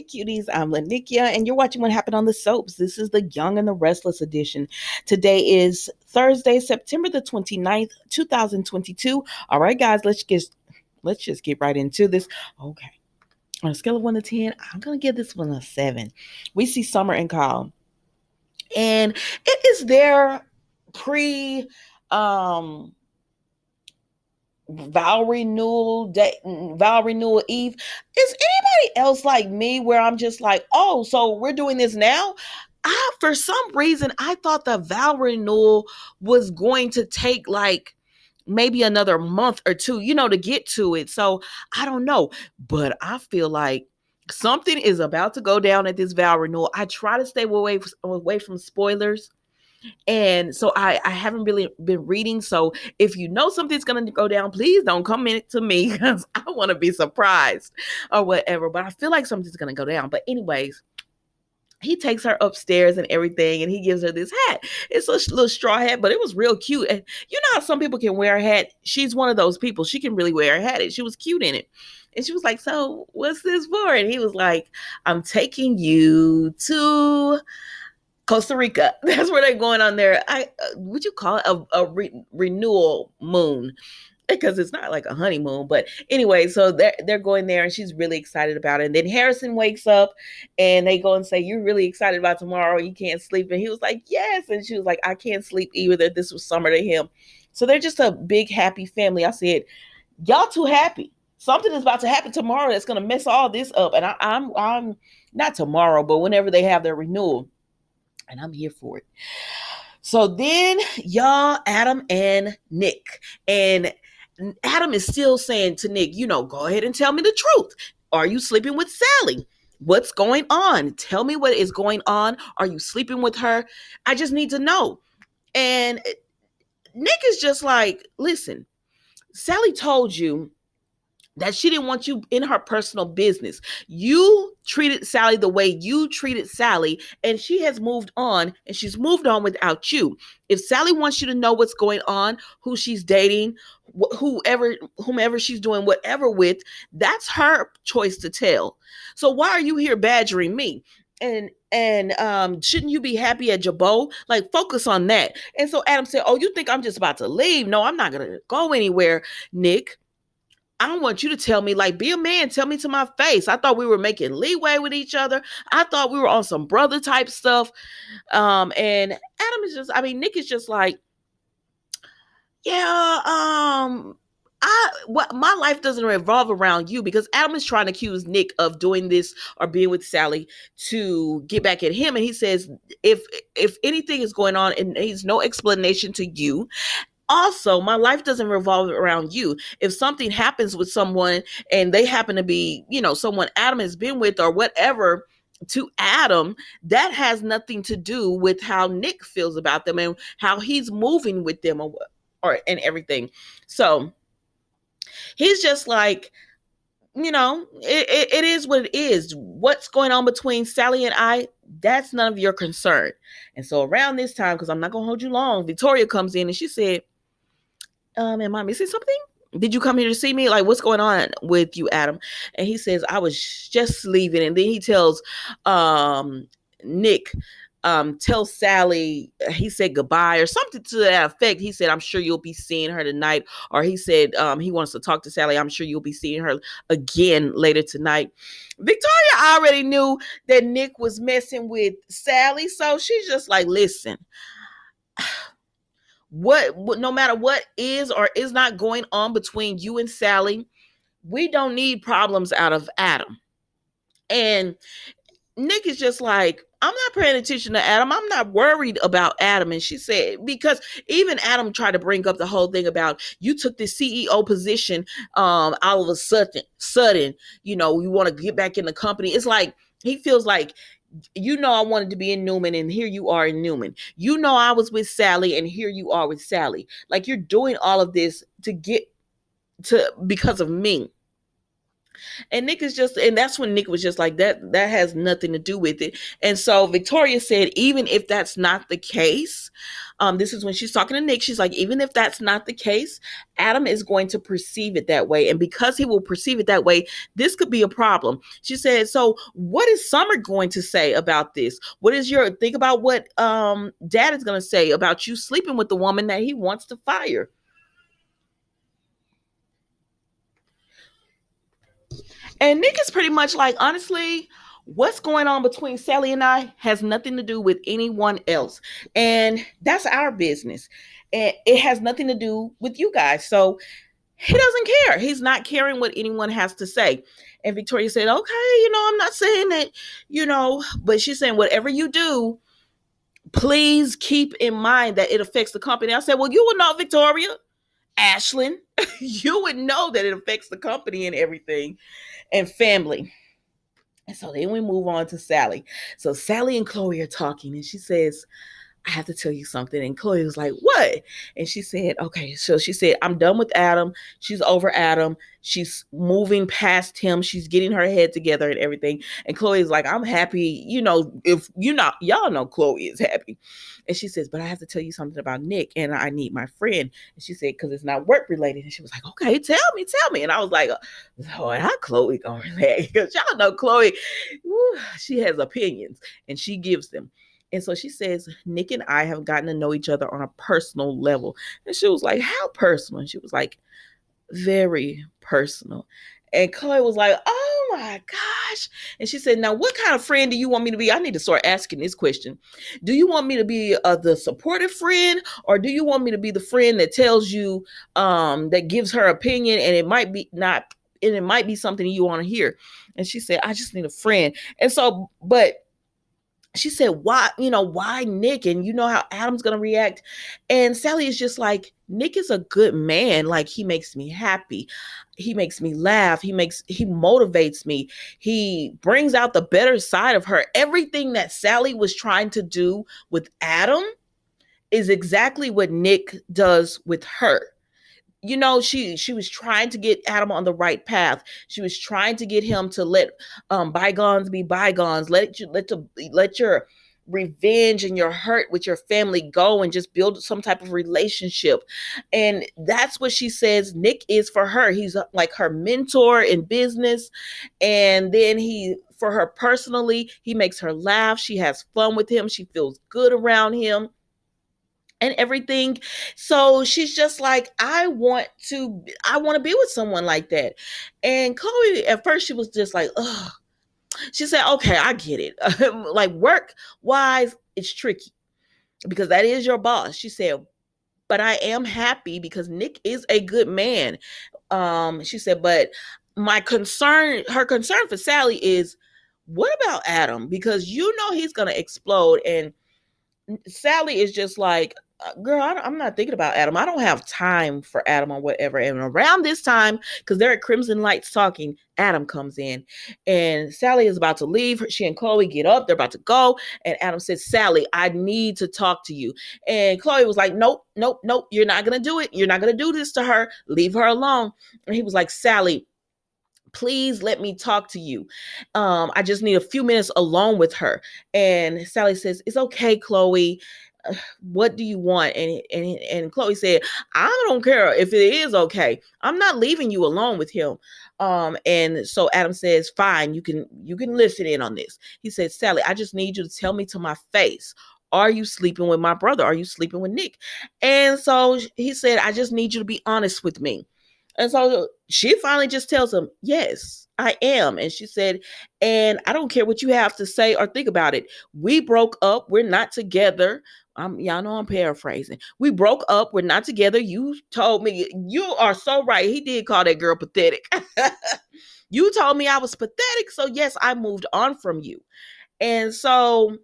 cuties. I'm Lanikia, and you're watching What Happened on the Soaps. This is the Young and the Restless edition. Today is Thursday, September the 29th, 2022. All right, guys, let's just get right into this. Okay. On a scale of 1 to 10, I'm going to give this one a 7. We see Summer and Kyle, and it is their pre vow renewal eve. Is anybody else like me where I'm just like, oh, so we're doing this now? For some reason I thought the vow renewal was going to take like maybe another month or two, to get to it. So I don't know, but I feel like something is about to go down at this vow renewal. I try to stay away from spoilers, and so I haven't really been reading. So if you know something's going to go down, please don't comment to me because I want to be surprised or whatever. But I feel like something's going to go down. But anyways, he takes her upstairs and everything, and he gives her this hat. It's a little straw hat, but it was real cute. And you know how some people can wear a hat? She's one of those people. She can really wear a hat. And she was cute in it. And she was like, so what's this for? And he was like, I'm taking you to Costa Rica. That's where they're going on their, would you call it a renewal moon? Because it's not like a honeymoon, but anyway, so they're going there, and she's really excited about it. And then Harrison wakes up, and they go and say, "You're really excited about tomorrow? You can't sleep?" And he was like, "Yes." And she was like, "I can't sleep either." This was Summer to him, so they're just a big happy family. I said, "Y'all too happy. Something is about to happen tomorrow that's going to mess all this up." And I'm not tomorrow, but whenever they have their renewal, and I'm here for it. So then, y'all, Adam and Nick, and Adam is still saying to Nick, go ahead and tell me the truth. Are you sleeping with Sally? What's going on? Tell me what is going on. Are you sleeping with her? I just need to know. And Nick is just like, listen, Sally told you that she didn't want you in her personal business. You treated Sally the way you treated Sally, and she has moved on, and she's moved on without you. If Sally wants you to know what's going on, who she's dating, whomever she's doing whatever with, that's her choice to tell. So why are you here badgering me? And shouldn't you be happy at Jabot? Like, focus on that. And so Adam said, oh, you think I'm just about to leave? No, I'm not going to go anywhere, Nick. I don't want you to tell me, like, be a man, tell me to my face. I thought we were making leeway with each other. I thought we were on some brother type stuff. And Adam is just, Nick is just like, yeah, my life doesn't revolve around you, because Adam is trying to accuse Nick of doing this or being with Sally to get back at him. And he says, if anything is going on and needs no explanation to you, also, my life doesn't revolve around you. If something happens with someone and they happen to be, someone Adam has been with or whatever, to Adam, that has nothing to do with how Nick feels about them and how he's moving with them or and everything. So he's just like, it is what it is. What's going on between Sally and I, that's none of your concern. And so around this time, because I'm not going to hold you long, Victoria comes in and she said, am I missing something? Did you come here to see me? Like, what's going on with you, Adam? And he says, I was just leaving. And then he tells Nick, tell Sally, he said goodbye or something to that effect. He said, I'm sure you'll be seeing her tonight. Or he said, he wants to talk to Sally. I'm sure you'll be seeing her again later tonight. Victoria already knew that Nick was messing with Sally. So she's just like, listen, what no matter what is or is not going on between you and Sally, we don't need problems out of Adam. And Nick is just like, I'm not paying attention to Adam. I'm not worried about Adam. And she said, because even Adam tried to bring up the whole thing about, you took this CEO position all of a sudden, you want to get back in the company. It's like, he feels like, I wanted to be in Newman, and here you are in Newman. I was with Sally, and here you are with Sally. Like, you're doing all of this because of me. And Nick is just, and that's when Nick was just like, that has nothing to do with it. And so Victoria said, even if that's not the case, this is when she's talking to Nick. She's like, even if that's not the case, Adam is going to perceive it that way. And because he will perceive it that way, this could be a problem. She said, so what is Summer going to say about this? What is your, think about what dad is going to say about you sleeping with the woman that he wants to fire. And Nick is pretty much like, honestly, what's going on between Sally and I has nothing to do with anyone else. And that's our business. And it has nothing to do with you guys. So he doesn't care. He's not caring what anyone has to say. And Victoria said, okay, I'm not saying that, but she's saying, whatever you do, please keep in mind that it affects the company. I said, well, you will know, Victoria, Ashlyn, you would know that it affects the company and everything and family. And so then we move on to Sally. So Sally and Chloe are talking, and she says, I have to tell you something. And Chloe was like, what? And she said, okay. So she said, I'm done with Adam. She's over Adam. She's moving past him. She's getting her head together and everything. And Chloe is like, I'm happy. If you not, y'all know Chloe is happy. And she says, but I have to tell you something about Nick, and I need my friend. And she said, because it's not work related. And she was like, okay, tell me. And I was like, oh, how Chloe gonna react? Because y'all know Chloe, she has opinions and she gives them. And so she says, Nick and I have gotten to know each other on a personal level. And she was like, how personal? And she was like, very personal. And Chloe was like, oh my gosh. And she said, now what kind of friend do you want me to be? I need to start asking this question. Do you want me to be the supportive friend, or do you want me to be the friend that tells you, that gives her opinion, and it might be not, and it might be something you want to hear? And she said, I just need a friend. And so, but she said, why Nick? And you know how Adam's going to react. And Sally is just like, Nick is a good man. Like, he makes me happy. He makes me laugh. He motivates me. He brings out the better side of her. Everything that Sally was trying to do with Adam is exactly what Nick does with her. She was trying to get Adam on the right path. She was trying to get him to let bygones be bygones. Let your revenge and your hurt with your family go, and just build some type of relationship. And that's what she says Nick is for her. He's like her mentor in business, and then for her personally, he makes her laugh. She has fun with him. She feels good around him and everything. So she's just like, I want to be with someone like that. And Chloe, at first, she was just like, ugh. She said, okay, I get it. Like, work wise, it's tricky because that is your boss. She said, but I am happy because Nick is a good man. She said, but her concern for Sally is, what about Adam? Because he's going to explode. And Sally is just like, girl, I'm not thinking about Adam. I don't have time for Adam or whatever. And around this time, because they're at Crimson Lights talking, Adam comes in, and Sally is about to leave. She and Chloe get up. They're about to go. And Adam says, Sally, I need to talk to you. And Chloe was like, nope. You're not going to do it. You're not going to do this to her. Leave her alone. And he was like, Sally, please let me talk to you. I just need a few minutes alone with her. And Sally says, it's okay, Chloe. What do you want? And Chloe said, I don't care if it is okay. I'm not leaving you alone with him. And so Adam says, fine, you can listen in on this. He said, Sally, I just need you to tell me to my face, are you sleeping with my brother? Are you sleeping with Nick? And so he said, I just need you to be honest with me. And so she finally just tells him, yes, I am. And she said, and I don't care what you have to say or think about it. We broke up. We're not together. Y'all know I'm paraphrasing. We broke up. We're not together. You told me, you are so right. He did call that girl pathetic. You told me I was pathetic. So yes, I moved on from you. And so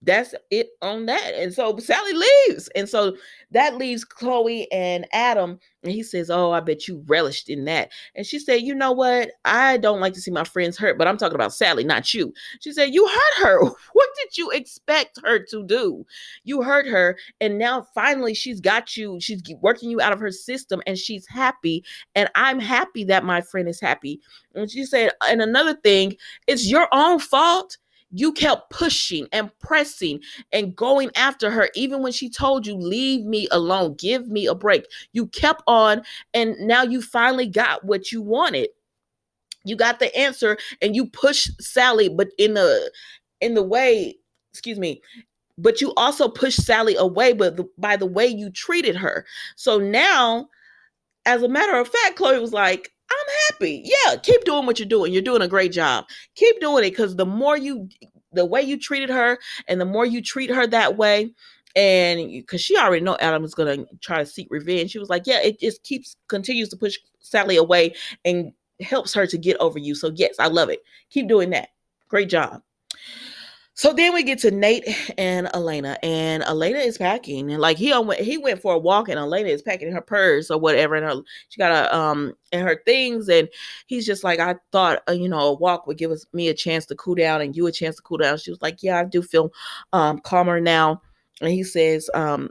that's it on that. And so Sally leaves. And so that leaves Chloe and Adam. And he says, "Oh, I bet you relished in that." And she said, "You know what? I don't like to see my friends hurt, but I'm talking about Sally, not you." She said, "You hurt her. What did you expect her to do? You hurt her. And now finally she's got you. She's working you out of her system and she's happy. And I'm happy that my friend is happy." And she said, "And another thing, it's your own fault. You kept pushing and pressing and going after her, even when she told you, leave me alone, give me a break. You kept on, and now you finally got what you wanted. You got the answer, and you pushed Sally, but in the way, excuse me, but you also pushed Sally away, but by the way you treated her. So now, as a matter of fact, Chloe was like, I'm happy. Yeah, keep doing what you're doing. You're doing a great job. Keep doing it, because the way you treated her, and the more you treat her that way, and because she already know Adam is going to try to seek revenge, she was like, yeah, it just continues to push Sally away and helps her to get over you. So yes, I love it. Keep doing that. Great job. So then we get to Nate and Elena, and Elena is packing, and like he went for a walk, and Elena is packing her purse or whatever, and she got and her things, and he's just like, I thought a walk would give me a chance to cool down and you a chance to cool down. She was like, yeah, I do feel calmer now, and he says, y'all,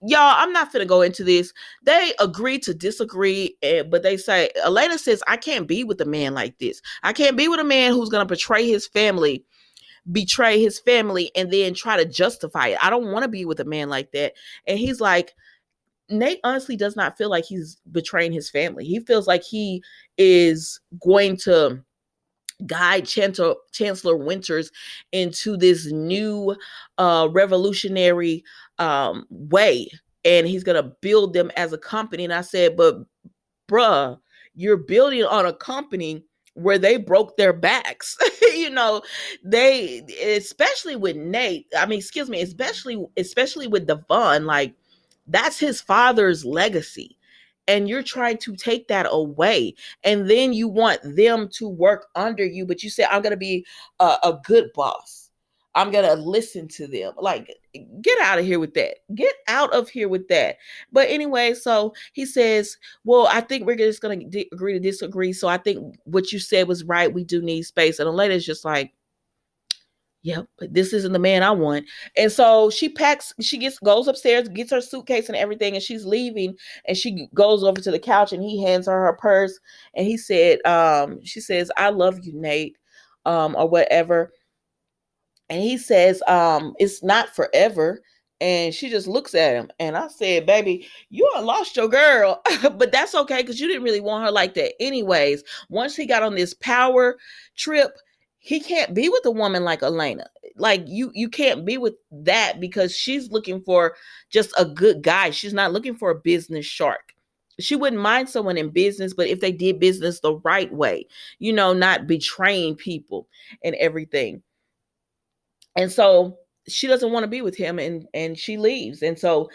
I'm not gonna go into this. They agree to disagree, but they say Elena says, I can't be with a man like this. I can't be with a man who's gonna betray his family and then try to justify it. I don't want to be with a man like that. And he's like, Nate honestly does not feel like he's betraying his family. He feels like he is going to guide Chancellor Winters into this new revolutionary way. And he's going to build them as a company. And I said, but bruh, you're building on a company where they broke their backs. They, especially with Nate, I mean, excuse me, especially with Devon, like that's his father's legacy. And you're trying to take that away. And then you want them to work under you, but you say, I'm going to be a good boss. I'm going to listen to them. Like, get out of here with that. Get out of here with that. But anyway, so he says, well, I think we're just going to agree to disagree. So I think what you said was right. We do need space. And Elena's just like, yep, but this isn't the man I want. And so goes upstairs, gets her suitcase and everything, and she's leaving, and she goes over to the couch, and he hands her purse, and she says, I love you, Nate, or whatever. And he says, it's not forever. And she just looks at him. And I said, baby, you done lost your girl. But that's okay, because you didn't really want her like that anyways. Once he got on this power trip, he can't be with a woman like Elena. Like you can't be with that, because she's looking for just a good guy. She's not looking for a business shark. She wouldn't mind someone in business, but if they did business the right way, not betraying people and everything. And so she doesn't want to be with him, and she leaves. And so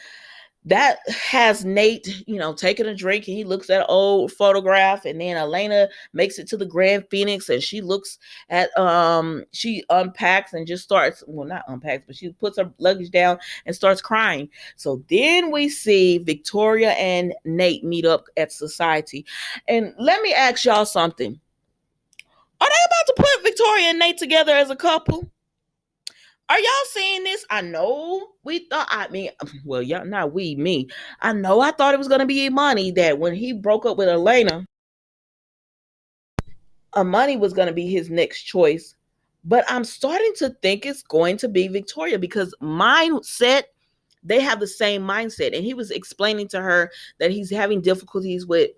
that has Nate, taking a drink, and he looks at an old photograph, and then Elena makes it to the Grand Phoenix, and she looks at she unpacks and just starts, well, not unpacks, but she puts her luggage down and starts crying. So then we see Victoria and Nate meet up at Society. And let me ask y'all something. Are they about to put Victoria and Nate together as a couple? Are y'all seeing this? I know well, y'all, not we, me. I know I thought it was going to be Imani, that when he broke up with Elena, Imani was going to be his next choice. But I'm starting to think it's going to be Victoria, because they have the same mindset. And he was explaining to her that he's having difficulties with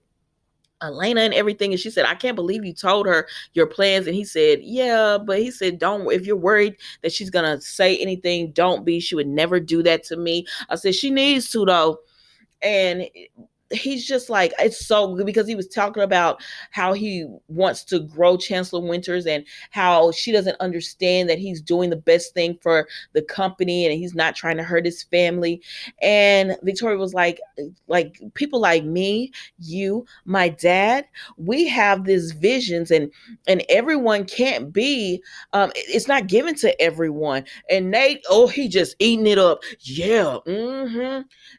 Elena and everything. And she said, I can't believe you told her your plans. And he said, yeah, but he said, don't, if you're worried that she's going to say anything, don't be. She would never do that to me. I said, she needs to, though. And he's just like, it's so good because he was talking about how he wants to grow Chancellor Winters and how she doesn't understand that he's doing the best thing for the company and he's not trying to hurt his family. And Victoria was like people like me, you, my dad, we have these visions, and everyone can't be it's not given to everyone. And Nate, oh, he just eating it up. Yeah.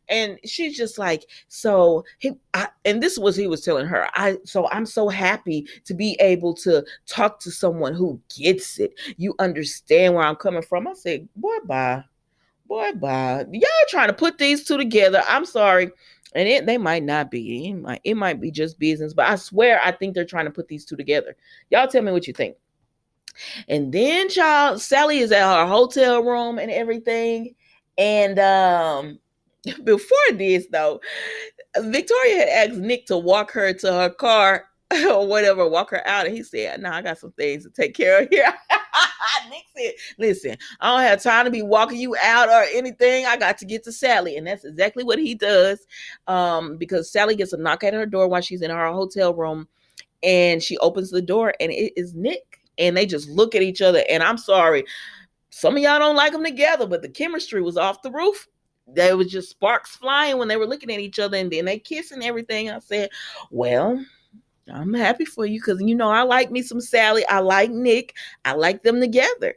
And she's just like, so and this was he was telling her, I'm so happy to be able to talk to someone who gets it. You understand where I'm coming from. I said, boy, bye. Y'all trying to put these two together. I'm sorry. And they might not be. It might be just business, but I swear I think they're trying to put these two together. Y'all tell me what you think. And then child, Sally is at her hotel room and everything. And before this though, Victoria had asked Nick to walk her to her car or whatever, walk her out. And he said, no, I got some things to take care of here. Nick said, listen, I don't have time to be walking you out or anything. I got to get to Sally. And that's exactly what he does. Because Sally gets a knock at her door while she's in her hotel room. And she opens the door and it is Nick. And they just look at each other. And I'm sorry, some of y'all don't like them together, but the chemistry was off the roof. There was just sparks flying when they were looking at each other, and then they kiss and everything. I said, well, I'm happy for you because, I like me some Sally. I like Nick. I like them together.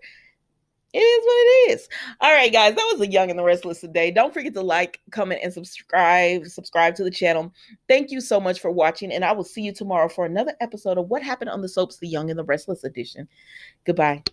It is what it is. All right, guys, that was the Young and the Restless today. Don't forget to like, comment, and subscribe. Subscribe to the channel. Thank you so much for watching, and I will see you tomorrow for another episode of What Happened on the Soaps, the Young and the Restless edition. Goodbye.